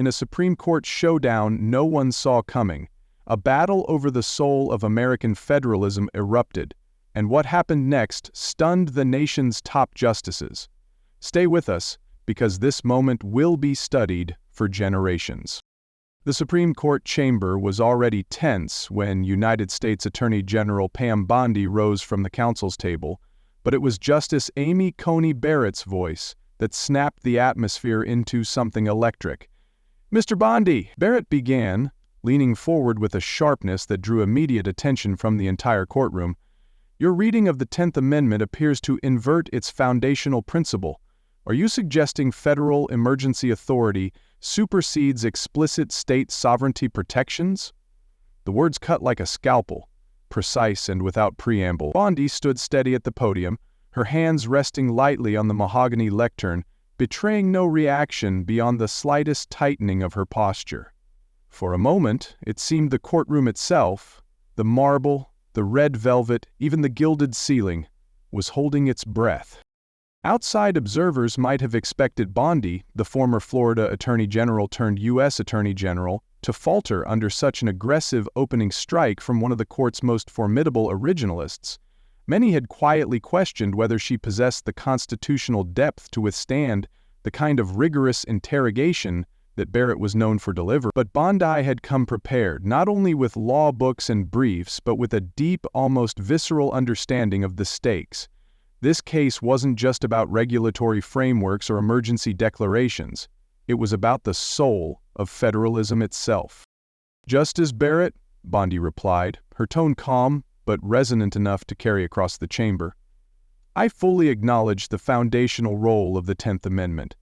in a Supreme Court showdown no one saw coming. A battle over the soul of American federalism erupted, and what happened next stunned the nation's top justices. Stay with us, because this moment will be studied for generations. The Supreme Court chamber was already tense when United States Attorney General Pam Bondi rose from the counsel's table, but it was Justice Amy Coney Barrett's voice that snapped the atmosphere into something electric. "Mr. Bondi," Barrett began, leaning forward with a sharpness that drew immediate attention from the entire courtroom, "your reading of the 10th Amendment appears to invert its foundational principle. Are you suggesting federal emergency authority supersedes explicit state sovereignty protections?" The words cut like a scalpel, precise and without preamble. Bondi stood steady at the podium, her hands resting lightly on the mahogany lectern, betraying no reaction beyond the slightest tightening of her posture. For a moment, it seemed the courtroom itself, the marble, the red velvet, even the gilded ceiling, was holding its breath. Outside observers might have expected Bondi, the former Florida Attorney General turned U.S. Attorney General, to falter under such an aggressive opening strike from one of the court's most formidable originalists. Many had quietly questioned whether she possessed the constitutional depth to withstand the kind of rigorous interrogation that Barrett was known for delivering. But Bondi had come prepared, not only with law books and briefs, but with a deep, almost visceral understanding of the stakes. This case wasn't just about regulatory frameworks or emergency declarations. It was about the soul of federalism itself. "Justice Barrett," Bondi replied, her tone calm but resonant enough to carry across the chamber, "I fully acknowledge the foundational role of the 10th Amendment.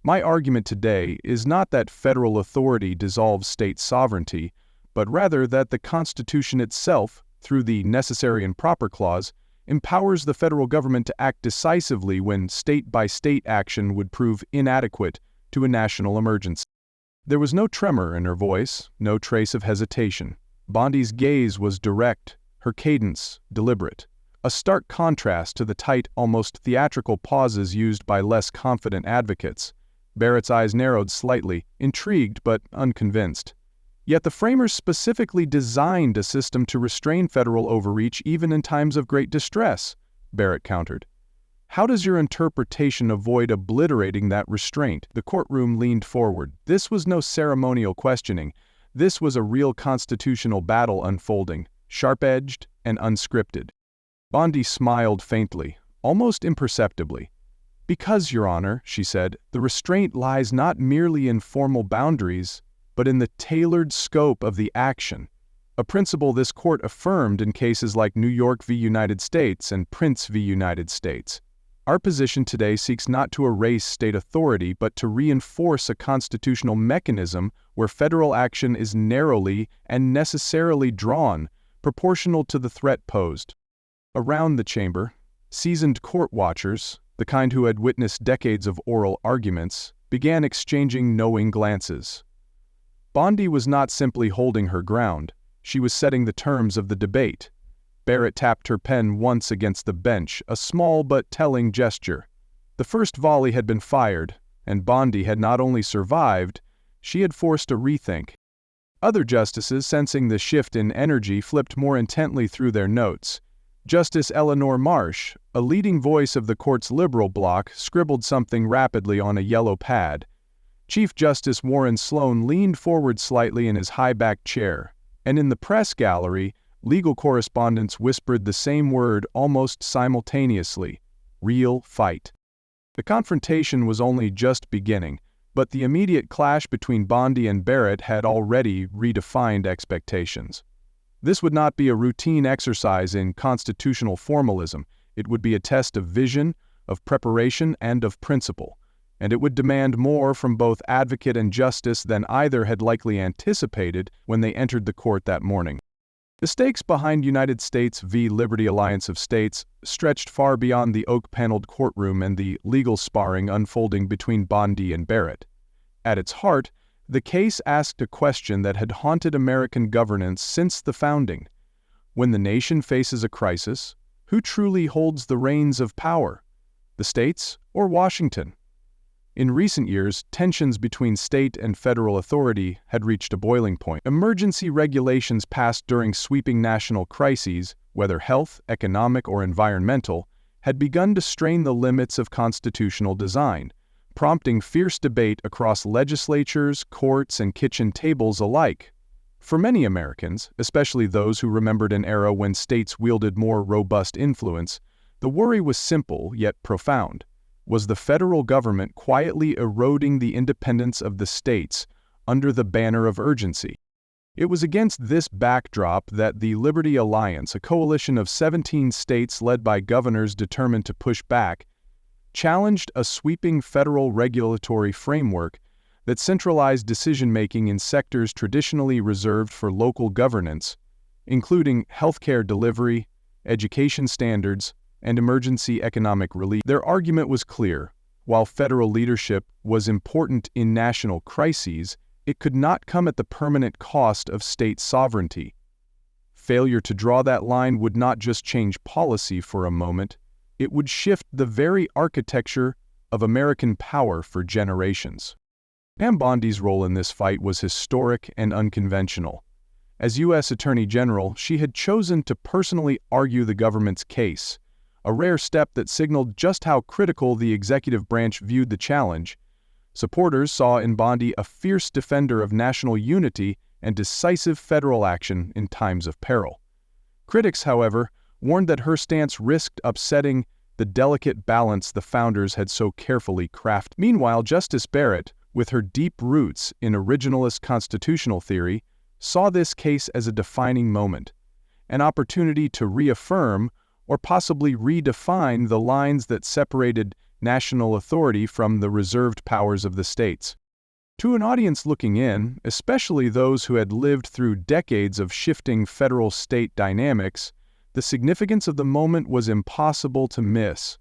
My argument today is not that federal authority dissolves state sovereignty, but rather that the Constitution itself, through the Necessary and Proper Clause, empowers the federal government to act decisively when state-by-state action would prove inadequate to a national emergency." There was no tremor in her voice, no trace of hesitation. Bondi's gaze was direct, her cadence deliberate, a stark contrast to the tight, almost theatrical pauses used by less confident advocates. Barrett's eyes narrowed slightly, intrigued but unconvinced. Yet the framers specifically designed a system to restrain federal overreach even in times of great distress, Barrett countered. "How does your interpretation avoid obliterating that restraint?" The courtroom leaned forward. This was no ceremonial questioning. This was a real constitutional battle unfolding, sharp-edged and unscripted. Bondi smiled faintly, almost imperceptibly. "Because, Your Honor," she said, "the restraint lies not merely in formal boundaries, but in the tailored scope of the action, a principle this court affirmed in cases like New York v. United States and Prince v. United States. Our position today seeks not to erase state authority, but to reinforce a constitutional mechanism where federal action is narrowly and necessarily drawn, proportional to the threat posed." Around the chamber, seasoned court watchers, the kind who had witnessed decades of oral arguments, began exchanging knowing glances. Bondi was not simply holding her ground, she was setting the terms of the debate. Barrett tapped her pen once against the bench, a small but telling gesture. The first volley had been fired, and Bondi had not only survived, she had forced a rethink. Other justices, sensing the shift in energy, flipped more intently through their notes. Justice Eleanor Marsh, a leading voice of the court's liberal bloc, scribbled something rapidly on a yellow pad. Chief Justice Warren Sloan leaned forward slightly in his high-backed chair, and in the press gallery, legal correspondents whispered the same word almost simultaneously: real fight. The confrontation was only just beginning, but the immediate clash between Bondi and Barrett had already redefined expectations. This would not be a routine exercise in constitutional formalism. It would be a test of vision, of preparation, and of principle, and it would demand more from both advocate and justice than either had likely anticipated when they entered the court that morning. The stakes behind United States v. Liberty Alliance of States stretched far beyond the oak-paneled courtroom and the legal sparring unfolding between Bondi and Barrett. At its heart, the case asked a question that had haunted American governance since the founding. When the nation faces a crisis, who truly holds the reins of power? The states or Washington? In recent years, tensions between state and federal authority had reached a boiling point. Emergency regulations passed during sweeping national crises, whether health, economic, or environmental, had begun to strain the limits of constitutional design, prompting fierce debate across legislatures, courts, and kitchen tables alike. For many Americans, especially those who remembered an era when states wielded more robust influence, the worry was simple yet profound. Was the federal government quietly eroding the independence of the states under the banner of urgency? It was against this backdrop that the Liberty Alliance, a coalition of 17 states led by governors determined to push back, challenged a sweeping federal regulatory framework that centralized decision-making in sectors traditionally reserved for local governance, including healthcare delivery, education standards, and emergency economic relief. Their argument was clear. While federal leadership was important in national crises, it could not come at the permanent cost of state sovereignty. Failure to draw that line would not just change policy for a moment, it would shift the very architecture of American power for generations. Pam Bondi's role in this fight was historic and unconventional. As U.S. Attorney General, she had chosen to personally argue the government's case, a rare step that signaled just how critical the executive branch viewed the challenge. Supporters saw in Bondi a fierce defender of national unity and decisive federal action in times of peril. Critics, however, warned that her stance risked upsetting the delicate balance the founders had so carefully crafted. Meanwhile, Justice Barrett, with her deep roots in originalist constitutional theory, saw this case as a defining moment, an opportunity to reaffirm or possibly redefine the lines that separated national authority from the reserved powers of the states. To an audience looking in, especially those who had lived through decades of shifting federal-state dynamics, the significance of the moment was impossible to miss.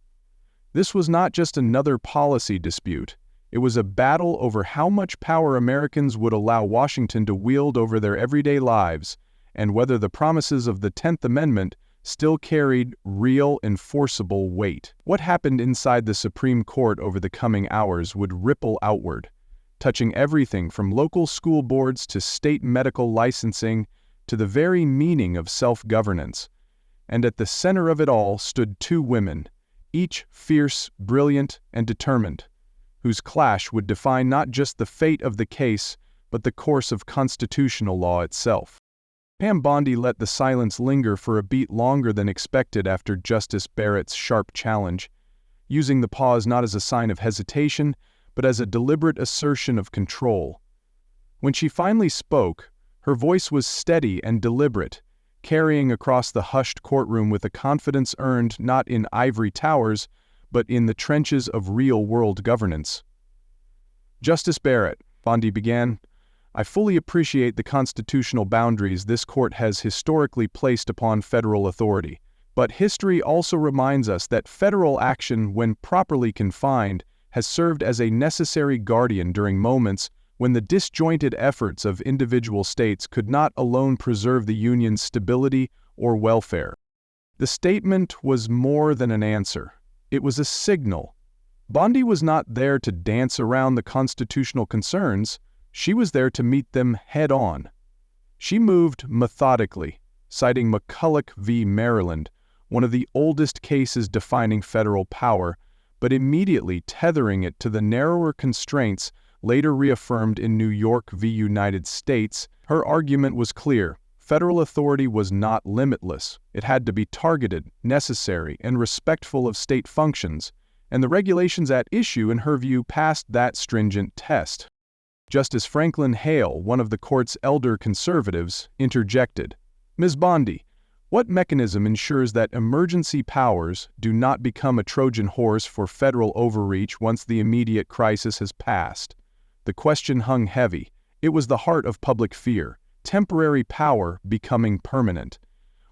This was not just another policy dispute. It was a battle over how much power Americans would allow Washington to wield over their everyday lives, and whether the promises of the 10th Amendment still carried real, enforceable weight. What happened inside the Supreme Court over the coming hours would ripple outward, touching everything from local school boards to state medical licensing to the very meaning of self-governance. And at the center of it all stood two women, each fierce, brilliant, and determined, whose clash would define not just the fate of the case, but the course of constitutional law itself. Pam Bondi let the silence linger for a beat longer than expected after Justice Barrett's sharp challenge, using the pause not as a sign of hesitation, but as a deliberate assertion of control. When she finally spoke, her voice was steady and deliberate, carrying across the hushed courtroom with a confidence earned not in ivory towers, but in the trenches of real-world governance. Justice Barrett, Bondi began, I fully appreciate the constitutional boundaries this court has historically placed upon federal authority, but history also reminds us that federal action, when properly confined, has served as a necessary guardian during moments when the disjointed efforts of individual states could not alone preserve the Union's stability or welfare. The statement was more than an answer. It was a signal. Bondi was not there to dance around the constitutional concerns. She was there to meet them head-on. She moved methodically, citing McCulloch v. Maryland, one of the oldest cases defining federal power, but immediately tethering it to the narrower constraints later reaffirmed in New York v. United States. Her argument was clear. Federal authority was not limitless. It had to be targeted, necessary, and respectful of state functions, and the regulations at issue, in her view, passed that stringent test. Justice Franklin Hale, one of the court's elder conservatives, interjected, Ms. Bondi, what mechanism ensures that emergency powers do not become a Trojan horse for federal overreach once the immediate crisis has passed? The question hung heavy. It was the heart of public fear, temporary power becoming permanent.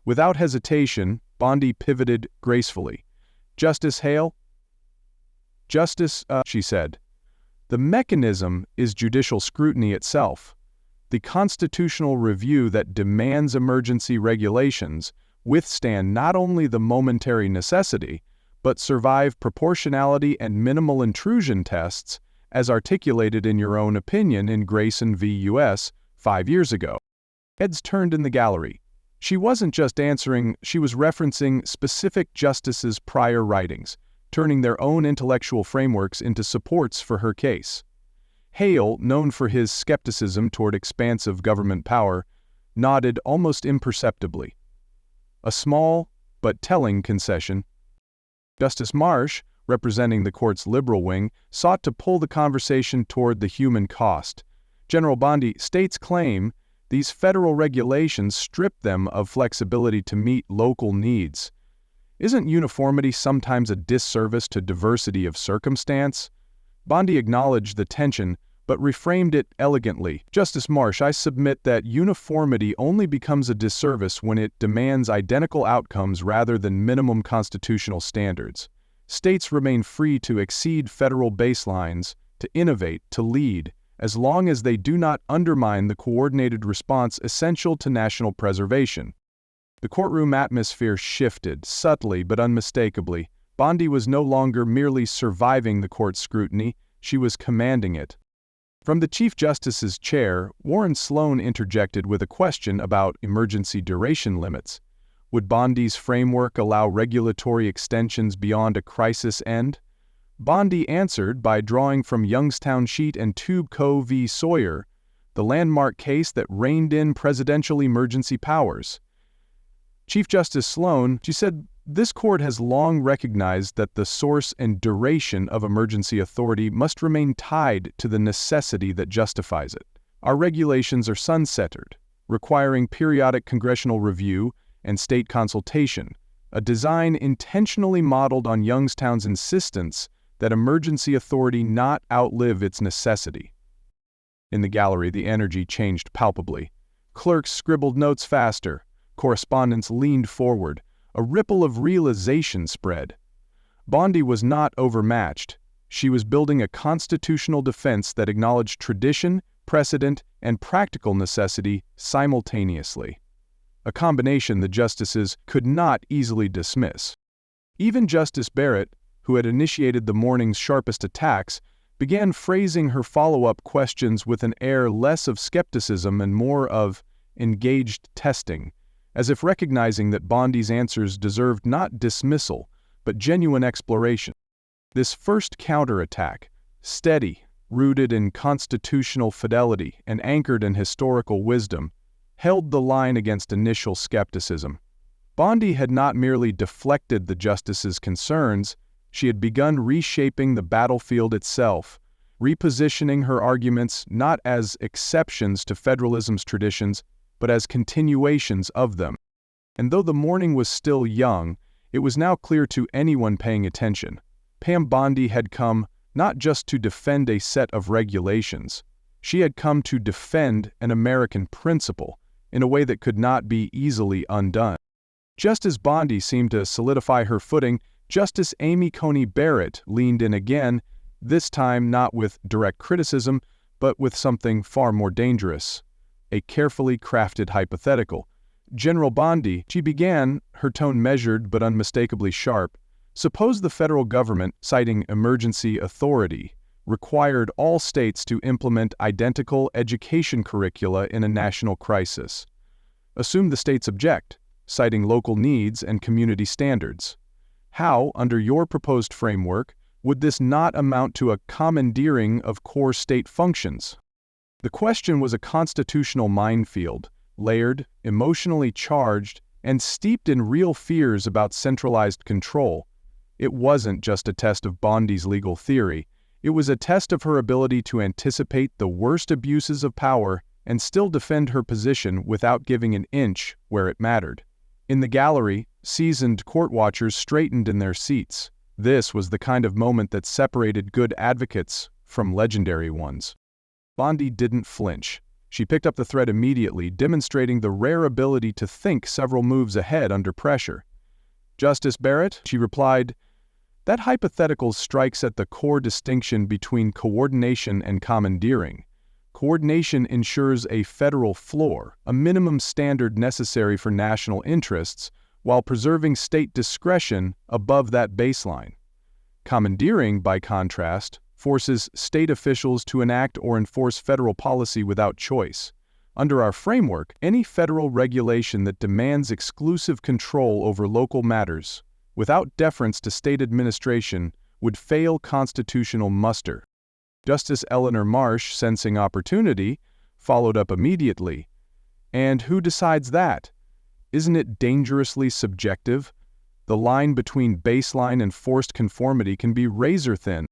Without hesitation, Bondi pivoted gracefully. Justice Hale? She said. The mechanism is judicial scrutiny itself. The constitutional review that demands emergency regulations withstand not only the momentary necessity, but survive proportionality and minimal intrusion tests as articulated in your own opinion in Grayson v. U.S. 5 years ago. Heads turned in the gallery. She wasn't just answering, she was referencing specific justices' prior writings, turning their own intellectual frameworks into supports for her case. Hale, known for his skepticism toward expansive government power, nodded almost imperceptibly. A small but telling concession. Justice Marsh, representing the court's liberal wing, sought to pull the conversation toward the human cost. General Bondi, states claim these federal regulations strip them of flexibility to meet local needs. Isn't uniformity sometimes a disservice to diversity of circumstance? Bondi acknowledged the tension, but reframed it elegantly. Justice Marsh, I submit that uniformity only becomes a disservice when it demands identical outcomes rather than minimum constitutional standards. States remain free to exceed federal baselines, to innovate, to lead, as long as they do not undermine the coordinated response essential to national preservation. The courtroom atmosphere shifted, subtly but unmistakably. Bondi was no longer merely surviving the court's scrutiny, she was commanding it. From the Chief Justice's chair, Warren Sloan interjected with a question about emergency duration limits. Would Bondi's framework allow regulatory extensions beyond a crisis end? Bondi answered by drawing from Youngstown Sheet and Tube Co. v. Sawyer, the landmark case that reined in presidential emergency powers. Chief Justice Sloan, she said, this court has long recognized that the source and duration of emergency authority must remain tied to the necessity that justifies it. Our regulations are sunsettered, requiring periodic congressional review and state consultation, a design intentionally modeled on Youngstown's insistence that emergency authority not outlive its necessity. In the gallery, the energy changed palpably. Clerks scribbled notes faster. Correspondents leaned forward. A ripple of realization spread. Bondi was not overmatched. She was building a constitutional defense that acknowledged tradition, precedent, and practical necessity simultaneously. A combination the justices could not easily dismiss. Even Justice Barrett, who had initiated the morning's sharpest attacks, began phrasing her follow-up questions with an air less of skepticism and more of engaged testing, as if recognizing that Bondi's answers deserved not dismissal, but genuine exploration. This first counterattack, steady, rooted in constitutional fidelity and anchored in historical wisdom, held the line against initial skepticism. Bondi had not merely deflected the justice's concerns, she had begun reshaping the battlefield itself, repositioning her arguments not as exceptions to federalism's traditions, but as continuations of them. And though the morning was still young, it was now clear to anyone paying attention. Pam Bondi had come not just to defend a set of regulations, she had come to defend an American principle in a way that could not be easily undone. Just as Bondi seemed to solidify her footing, Justice Amy Coney Barrett leaned in again, this time not with direct criticism, but with something far more dangerous. A carefully crafted hypothetical. General Bondi, she began, her tone measured but unmistakably sharp. Suppose the federal government, citing emergency authority, required all states to implement identical education curricula in a national crisis. Assume the states object, citing local needs and community standards. How, under your proposed framework, would this not amount to a commandeering of core state functions? The question was a constitutional minefield, layered, emotionally charged, and steeped in real fears about centralized control. It wasn't just a test of Bondi's legal theory, it was a test of her ability to anticipate the worst abuses of power and still defend her position without giving an inch where it mattered. In the gallery, seasoned court watchers straightened in their seats. This was the kind of moment that separated good advocates from legendary ones. Bondi didn't flinch. She picked up the thread immediately, demonstrating the rare ability to think several moves ahead under pressure. Justice Barrett, she replied, that hypothetical strikes at the core distinction between coordination and commandeering. Coordination ensures a federal floor, a minimum standard necessary for national interests, while preserving state discretion above that baseline. Commandeering, by contrast, forces state officials to enact or enforce federal policy without choice. Under our framework, any federal regulation that demands exclusive control over local matters, without deference to state administration, would fail constitutional muster. Justice Eleanor Marsh, sensing opportunity, followed up immediately. And who decides that? Isn't it dangerously subjective? The line between baseline and forced conformity can be razor-thin.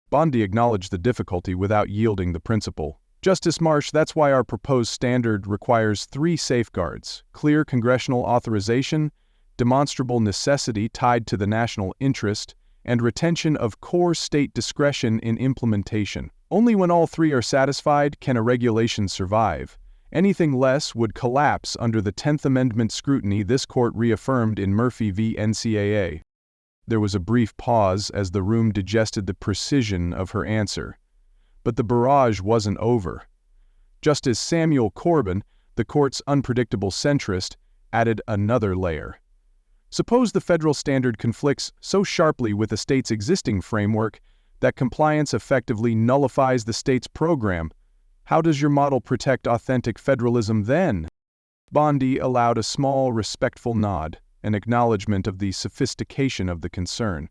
Bondi acknowledged the difficulty without yielding the principle. Justice Marsh, that's why our proposed standard requires 3 safeguards: clear congressional authorization, demonstrable necessity tied to the national interest, and retention of core state discretion in implementation. Only when all 3 are satisfied can a regulation survive. Anything less would collapse under the 10th Amendment scrutiny this court reaffirmed in Murphy v. NCAA. There was a brief pause as the room digested the precision of her answer. But the barrage wasn't over. Justice Samuel Corbin, the court's unpredictable centrist, added another layer. Suppose the federal standard conflicts so sharply with the state's existing framework that compliance effectively nullifies the state's program. How does your model protect authentic federalism then? Bondi allowed a small, respectful nod, an acknowledgement of the sophistication of the concern.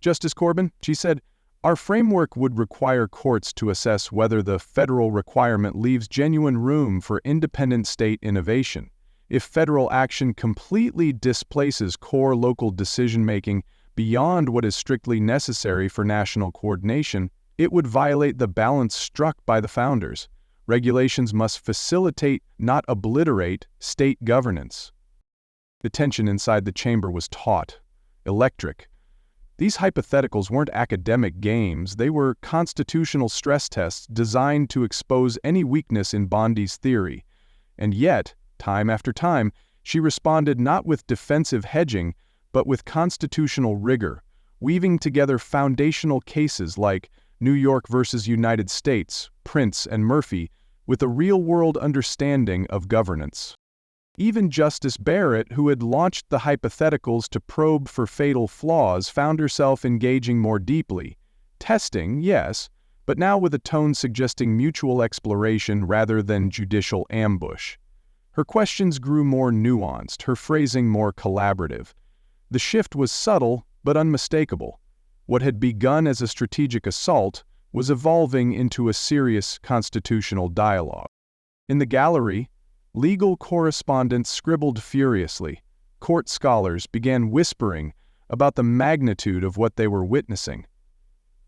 Justice Corbin, she said, our framework would require courts to assess whether the federal requirement leaves genuine room for independent state innovation. If federal action completely displaces core local decision-making beyond what is strictly necessary for national coordination, it would violate the balance struck by the founders. Regulations must facilitate, not obliterate, state governance. The tension inside the chamber was taut, electric. These hypotheticals weren't academic games, they were constitutional stress tests designed to expose any weakness in Bondi's theory. And yet, time after time, she responded not with defensive hedging, but with constitutional rigor, weaving together foundational cases like New York versus United States, Prince and Murphy, with a real-world understanding of governance. Even Justice Barrett, who had launched the hypotheticals to probe for fatal flaws, found herself engaging more deeply. Testing, yes, but now with a tone suggesting mutual exploration rather than judicial ambush. Her questions grew more nuanced, her phrasing more collaborative. The shift was subtle but unmistakable. What had begun as a strategic assault was evolving into a serious constitutional dialogue. In the gallery, legal correspondents scribbled furiously. Court scholars began whispering about the magnitude of what they were witnessing.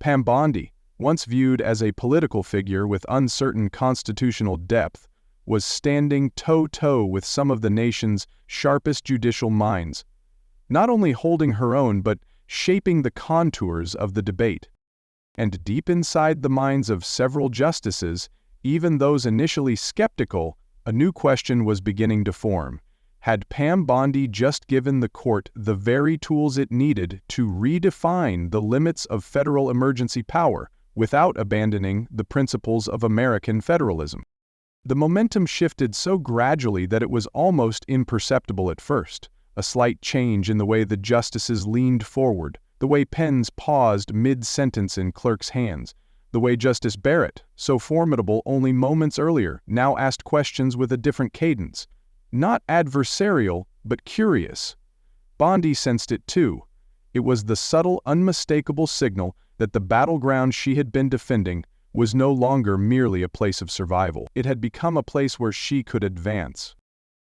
Pam Bondi, once viewed as a political figure with uncertain constitutional depth, was standing toe-to-toe with some of the nation's sharpest judicial minds, not only holding her own but shaping the contours of the debate. And deep inside the minds of several justices, even those initially skeptical, a new question was beginning to form. Had Pam Bondi just given the court the very tools it needed to redefine the limits of federal emergency power without abandoning the principles of American federalism? The momentum shifted so gradually that it was almost imperceptible at first. A slight change in the way the justices leaned forward, the way pens paused mid-sentence in clerks' hands, the way Justice Barrett, so formidable only moments earlier, now asked questions with a different cadence. Not adversarial, but curious. Bondi sensed it too. It was the subtle, unmistakable signal that the battleground she had been defending was no longer merely a place of survival. It had become a place where she could advance.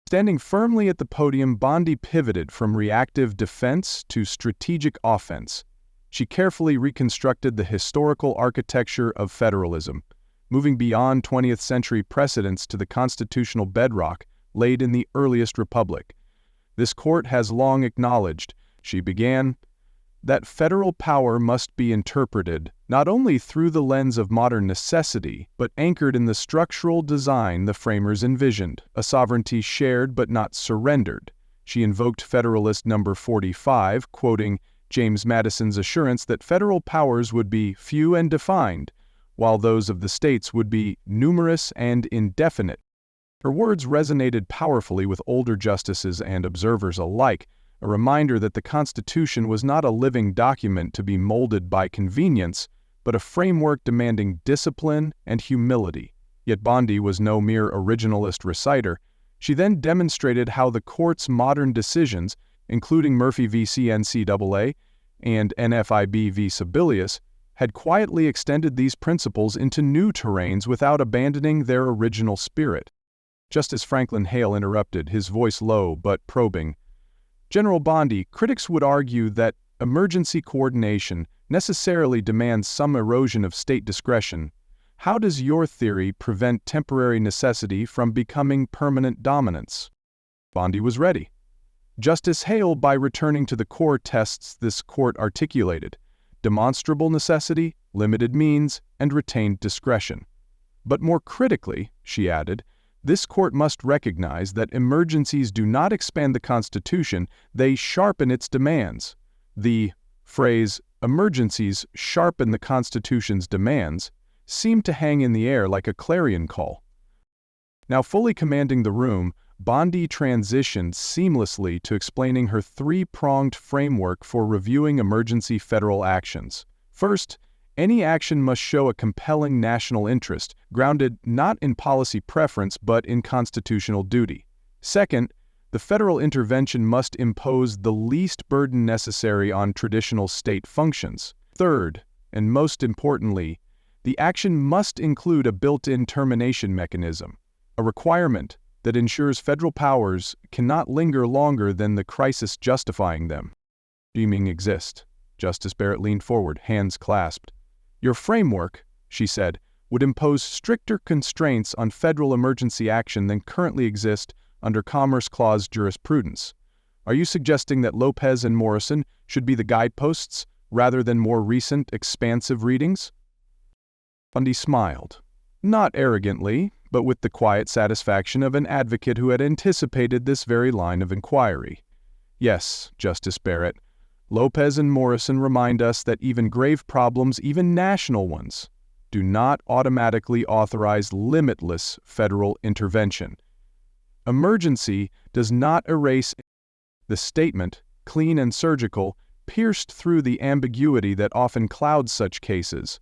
Standing firmly at the podium, Bondi pivoted from reactive defense to strategic offense. She carefully reconstructed the historical architecture of federalism, moving beyond 20th century precedents to the constitutional bedrock laid in the earliest republic. This court has long acknowledged, she began, that federal power must be interpreted not only through the lens of modern necessity, but anchored in the structural design the framers envisioned, a sovereignty shared but not surrendered. She invoked Federalist Number 45, quoting James Madison's assurance that federal powers would be few and defined, while those of the states would be numerous and indefinite. Her words resonated powerfully with older justices and observers alike, a reminder that the Constitution was not a living document to be molded by convenience, but a framework demanding discipline and humility. Yet Bondi was no mere originalist reciter. She then demonstrated how the court's modern decisions, including Murphy v. CNCAA and NFIB v. Sebelius, had quietly extended these principles into new terrains without abandoning their original spirit. Justice Franklin Hale interrupted, his voice low but probing. General Bondi, critics would argue that emergency coordination necessarily demands some erosion of state discretion. How does your theory prevent temporary necessity from becoming permanent dominance? Bondi was ready. Justice Hale, by returning to the core tests this court articulated: demonstrable necessity, limited means, and retained discretion. But more critically, she added, this court must recognize that emergencies do not expand the Constitution, they sharpen its demands. The phrase, emergencies sharpen the Constitution's demands, seemed to hang in the air like a clarion call. Now fully commanding the room, Bondi transitioned seamlessly to explaining her three-pronged framework for reviewing emergency federal actions. First, any action must show a compelling national interest, grounded not in policy preference but in constitutional duty. Second, the federal intervention must impose the least burden necessary on traditional state functions. Third, and most importantly, the action must include a built-in termination mechanism, a requirement that ensures federal powers cannot linger longer than the crisis justifying them. Deeming exist. Justice Barrett leaned forward, hands clasped. Your framework, she said, would impose stricter constraints on federal emergency action than currently exist under Commerce Clause jurisprudence. Are you suggesting that Lopez and Morrison should be the guideposts rather than more recent, expansive readings? Bondi smiled, not arrogantly, but with the quiet satisfaction of an advocate who had anticipated this very line of inquiry. Yes, Justice Barrett, Lopez and Morrison remind us that even grave problems, even national ones, do not automatically authorize limitless federal intervention. Emergency does not erase. The statement, clean and surgical, pierced through the ambiguity that often clouds such cases.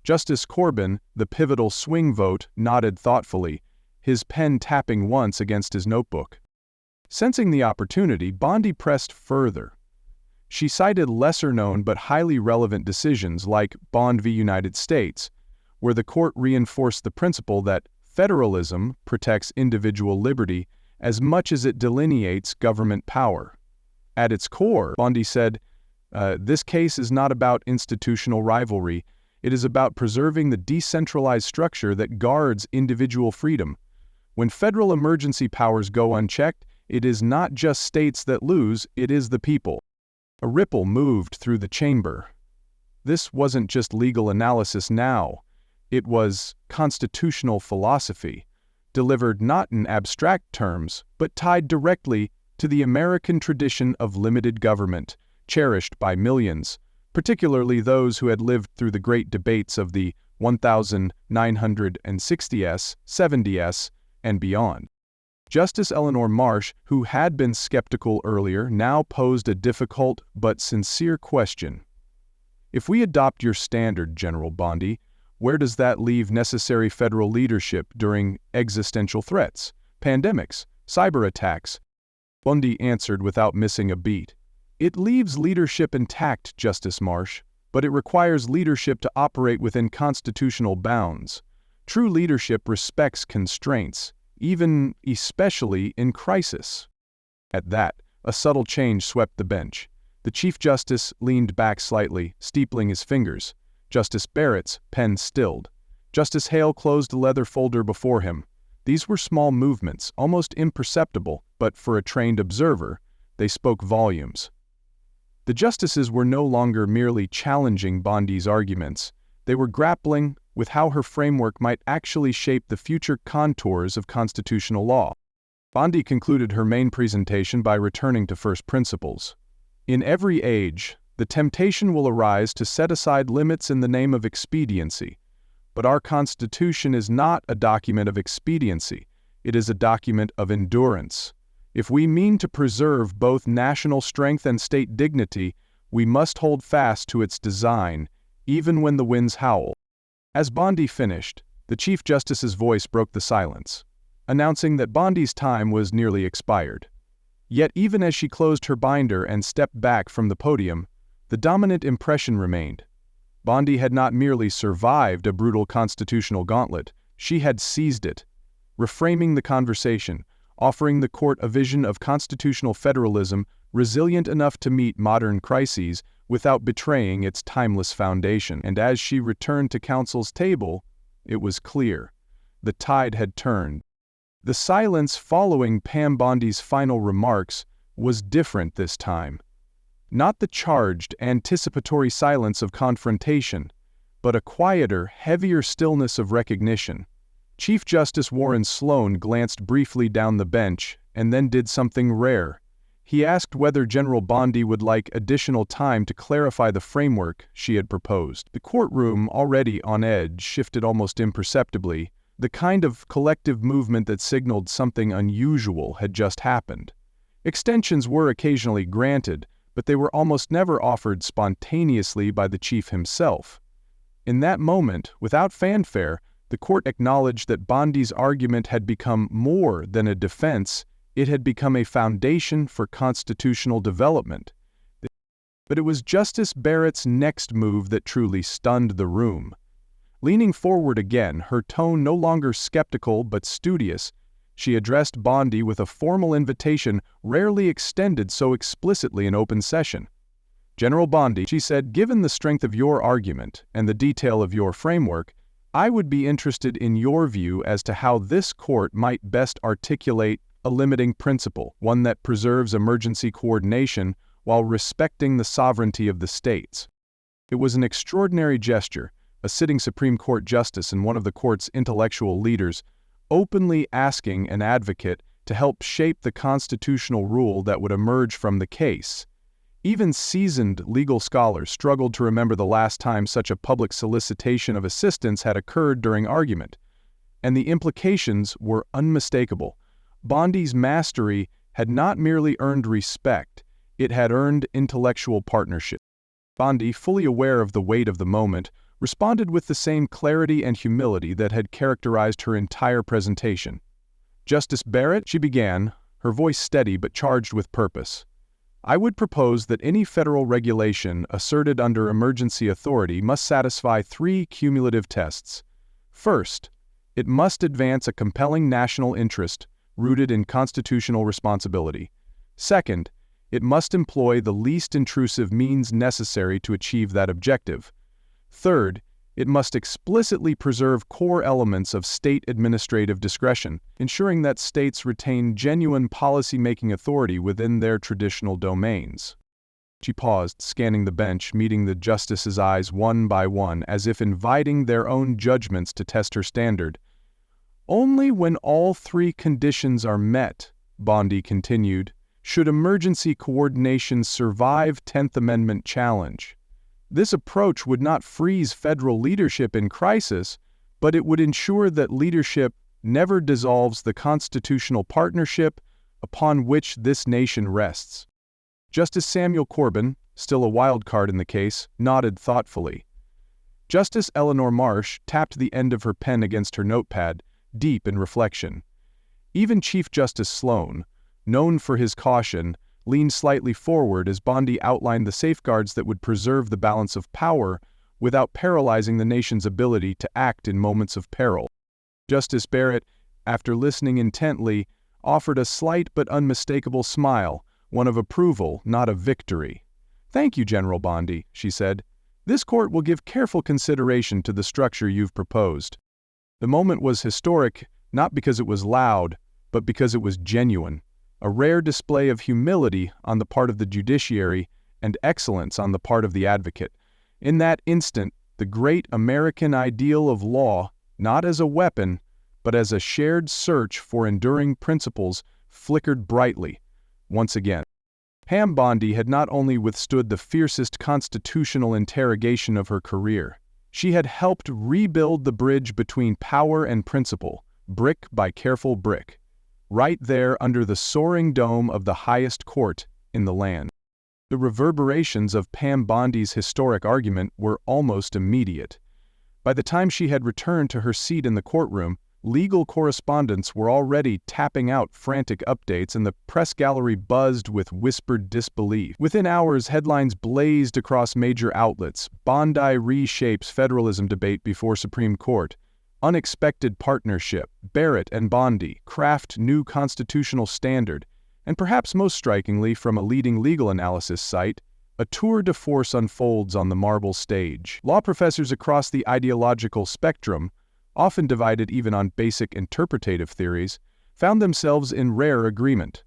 Justice Corbin, the pivotal swing vote, nodded thoughtfully, his pen tapping once against his notebook. Sensing the opportunity, Bondi pressed further. She cited lesser-known but highly relevant decisions like Bond v. United States, where the court reinforced the principle that federalism protects individual liberty as much as it delineates government power. At its core, Bondi said, this case is not about institutional rivalry, it is about preserving the decentralized structure that guards individual freedom. When federal emergency powers go unchecked, it is not just states that lose, it is the people. A ripple moved through the chamber. This wasn't just legal analysis now. It was constitutional philosophy, delivered not in abstract terms, but tied directly to the American tradition of limited government, cherished by millions, particularly those who had lived through the great debates of the 1960s, 70s, and beyond. Justice Eleanor Marsh, who had been skeptical earlier, now posed a difficult but sincere question. If we adopt your standard, General Bondi, where does that leave necessary federal leadership during existential threats, pandemics, cyber attacks? Bondi answered without missing a beat. It leaves leadership intact, Justice Marsh, but it requires leadership to operate within constitutional bounds. True leadership respects constraints, especially in crisis. At that, a subtle change swept the bench. The Chief Justice leaned back slightly, steepling his fingers. Justice Barrett's pen stilled. Justice Hale closed the leather folder before him. These were small movements, almost imperceptible, but for a trained observer, they spoke volumes. The justices were no longer merely challenging Bondi's arguments. They were grappling with how her framework might actually shape the future contours of constitutional law. Bondi concluded her main presentation by returning to first principles. In every age, the temptation will arise to set aside limits in the name of expediency. But our Constitution is not a document of expediency. It is a document of endurance. If we mean to preserve both national strength and state dignity, we must hold fast to its design, even when the winds howl. As Bondi finished, the Chief Justice's voice broke the silence, announcing that Bondi's time was nearly expired. Yet even as she closed her binder and stepped back from the podium, the dominant impression remained. Bondi had not merely survived a brutal constitutional gauntlet, she had seized it, reframing the conversation, offering the court a vision of constitutional federalism resilient enough to meet modern crises without betraying its timeless foundation. And as she returned to counsel's table, it was clear. The tide had turned. The silence following Pam Bondi's final remarks was different this time. Not the charged, anticipatory silence of confrontation, but a quieter, heavier stillness of recognition. Chief Justice Warren Sloan glanced briefly down the bench and then did something rare. He asked whether General Bondi would like additional time to clarify the framework she had proposed. The courtroom, already on edge, shifted almost imperceptibly, the kind of collective movement that signaled something unusual had just happened. Extensions were occasionally granted, but they were almost never offered spontaneously by the chief himself. In that moment, without fanfare, the court acknowledged that Bondi's argument had become more than a defense, it had become a foundation for constitutional development. But it was Justice Barrett's next move that truly stunned the room. Leaning forward again, her tone no longer skeptical but studious, she addressed Bondi with a formal invitation rarely extended so explicitly in open session. "General Bondi," she said, "given the strength of your argument and the detail of your framework, I would be interested in your view as to how this court might best articulate a limiting principle, one that preserves emergency coordination while respecting the sovereignty of the states." It was an extraordinary gesture, a sitting Supreme Court justice and one of the court's intellectual leaders, openly asking an advocate to help shape the constitutional rule that would emerge from the case. Even seasoned legal scholars struggled to remember the last time such a public solicitation of assistance had occurred during argument, and the implications were unmistakable. Bondi's mastery had not merely earned respect, it had earned intellectual partnership. Bondi, fully aware of the weight of the moment, responded with the same clarity and humility that had characterized her entire presentation. "Justice Barrett," she began, her voice steady but charged with purpose, "I would propose that any federal regulation asserted under emergency authority must satisfy three cumulative tests. First, it must advance a compelling national interest rooted in constitutional responsibility. Second, it must employ the least intrusive means necessary to achieve that objective. Third, it must explicitly preserve core elements of state administrative discretion, ensuring that states retain genuine policy-making authority within their traditional domains." She paused, scanning the bench, meeting the justices' eyes one by one, as if inviting their own judgments to test her standard. "Only when all three conditions are met," Bondi continued, "should emergency coordination survive 10th Amendment challenge. This approach would not freeze federal leadership in crisis, but it would ensure that leadership never dissolves the constitutional partnership upon which this nation rests." Justice Samuel Corbin, still a wild card in the case, nodded thoughtfully. Justice Eleanor Marsh tapped the end of her pen against her notepad, deep in reflection. Even Chief Justice Sloan, known for his caution, leaned slightly forward as Bondi outlined the safeguards that would preserve the balance of power without paralyzing the nation's ability to act in moments of peril. Justice Barrett, after listening intently, offered a slight but unmistakable smile, one of approval, not of victory. "Thank you, General Bondi," she said. "This court will give careful consideration to the structure you've proposed." The moment was historic, not because it was loud, but because it was genuine. A rare display of humility on the part of the judiciary and excellence on the part of the advocate. In that instant, the great American ideal of law, not as a weapon, but as a shared search for enduring principles, flickered brightly, once again. Pam Bondi had not only withstood the fiercest constitutional interrogation of her career, she had helped rebuild the bridge between power and principle, brick by careful brick, right there under the soaring dome of the highest court in the land. The reverberations of Pam Bondi's historic argument were almost immediate. By the time she had returned to her seat in the courtroom, legal correspondents were already tapping out frantic updates and the press gallery buzzed with whispered disbelief. Within hours, headlines blazed across major outlets. Bondi reshapes federalism debate before Supreme Court. Unexpected partnership. Barrett and Bondi craft new constitutional standard. And perhaps most strikingly from a leading legal analysis site, a tour de force unfolds on the marble stage. Law professors across the ideological spectrum, often divided even on basic interpretative theories, found themselves in rare agreement.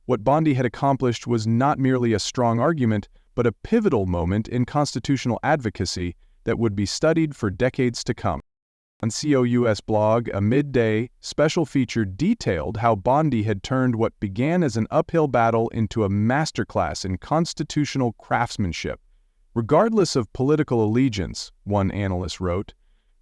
What Bondi had accomplished was not merely a strong argument, but a pivotal moment in constitutional advocacy that would be studied for decades to come. On COUS blog, a midday special feature detailed how Bondi had turned what began as an uphill battle into a masterclass in constitutional craftsmanship. Regardless of political allegiance, one analyst wrote,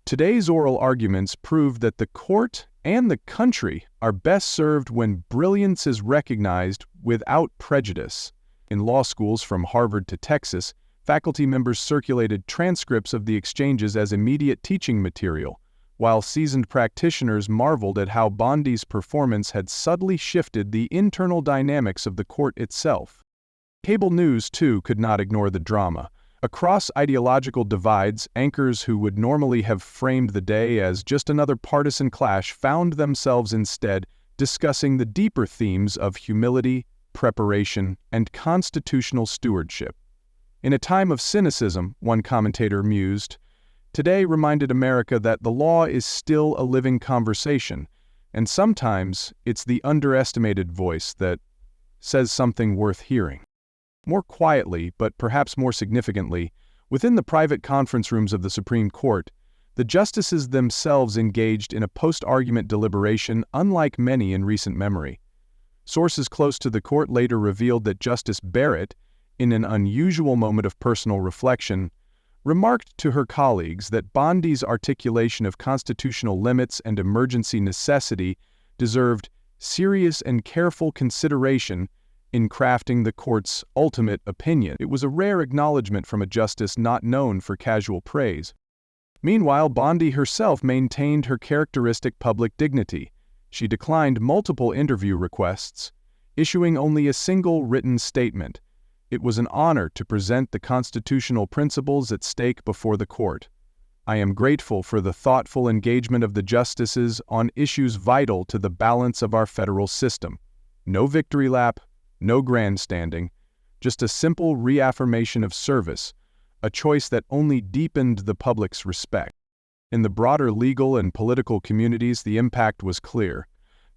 today's oral arguments prove that the court and the country are best served when brilliance is recognized without prejudice. In law schools from Harvard to Texas, faculty members circulated transcripts of the exchanges as immediate teaching material, while seasoned practitioners marveled at how Bondi's performance had subtly shifted the internal dynamics of the court itself. Cable news, too, could not ignore the drama. Across ideological divides, anchors who would normally have framed the day as just another partisan clash found themselves instead discussing the deeper themes of humility, preparation, and constitutional stewardship. In a time of cynicism, one commentator mused, today reminded America that the law is still a living conversation, and sometimes it's the underestimated voice that says something worth hearing. More quietly, but perhaps more significantly, within the private conference rooms of the Supreme Court, the justices themselves engaged in a post-argument deliberation unlike many in recent memory. Sources close to the court later revealed that Justice Barrett, in an unusual moment of personal reflection, remarked to her colleagues that Bondi's articulation of constitutional limits and emergency necessity deserved serious and careful consideration in crafting the court's ultimate opinion. It was a rare acknowledgement from a justice not known for casual praise. Meanwhile, Bondi herself maintained her characteristic public dignity. She declined multiple interview requests, issuing only a single written statement. It was an honor to present the constitutional principles at stake before the court. I am grateful for the thoughtful engagement of the justices on issues vital to the balance of our federal system. No victory lap, no grandstanding, just a simple reaffirmation of service, a choice that only deepened the public's respect. In the broader legal and political communities, the impact was clear.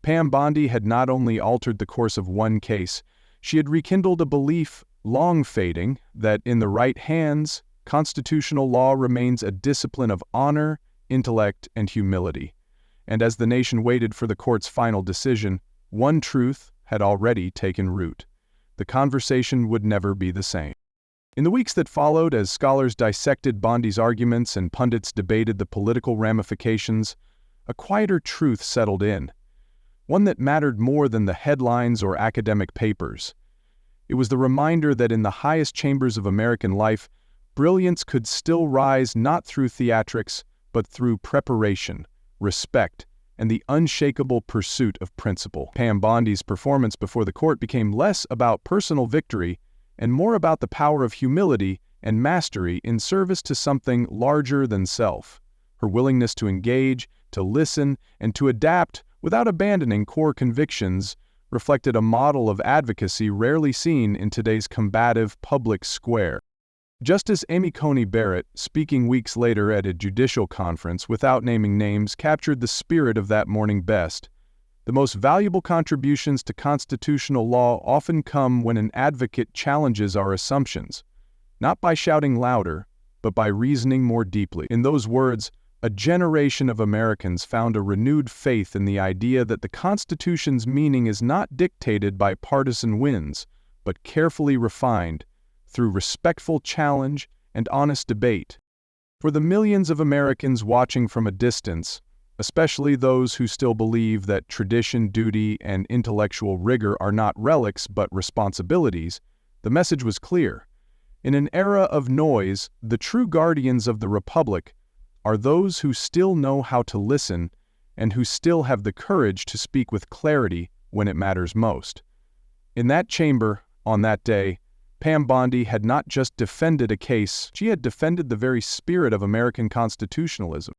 Pam Bondi had not only altered the course of one case, she had rekindled a belief, long fading, that in the right hands, constitutional law remains a discipline of honor, intellect, and humility. And as the nation waited for the court's final decision, one truth had already taken root. The conversation would never be the same. In the weeks that followed, as scholars dissected Bondi's arguments and pundits debated the political ramifications, a quieter truth settled in, one that mattered more than the headlines or academic papers. It was the reminder that in the highest chambers of American life, brilliance could still rise not through theatrics, but through preparation, respect, and the unshakable pursuit of principle. Pam Bondi's performance before the court became less about personal victory and more about the power of humility and mastery in service to something larger than self. Her willingness to engage, to listen, and to adapt without abandoning core convictions reflected a model of advocacy rarely seen in today's combative public square. Justice Amy Coney Barrett, speaking weeks later at a judicial conference without naming names, captured the spirit of that morning best. The most valuable contributions to constitutional law often come when an advocate challenges our assumptions, not by shouting louder, but by reasoning more deeply. In those words, a generation of Americans found a renewed faith in the idea that the Constitution's meaning is not dictated by partisan winds, but carefully refined through respectful challenge and honest debate. For the millions of Americans watching from a distance, especially those who still believe that tradition, duty, and intellectual rigor are not relics but responsibilities, The message was clear. In an era of noise, the true guardians of the Republic are those who still know how to listen and who still have the courage to speak with clarity when it matters most. In that chamber, on that day, Pam Bondi had not just defended a case, she had defended the very spirit of American constitutionalism.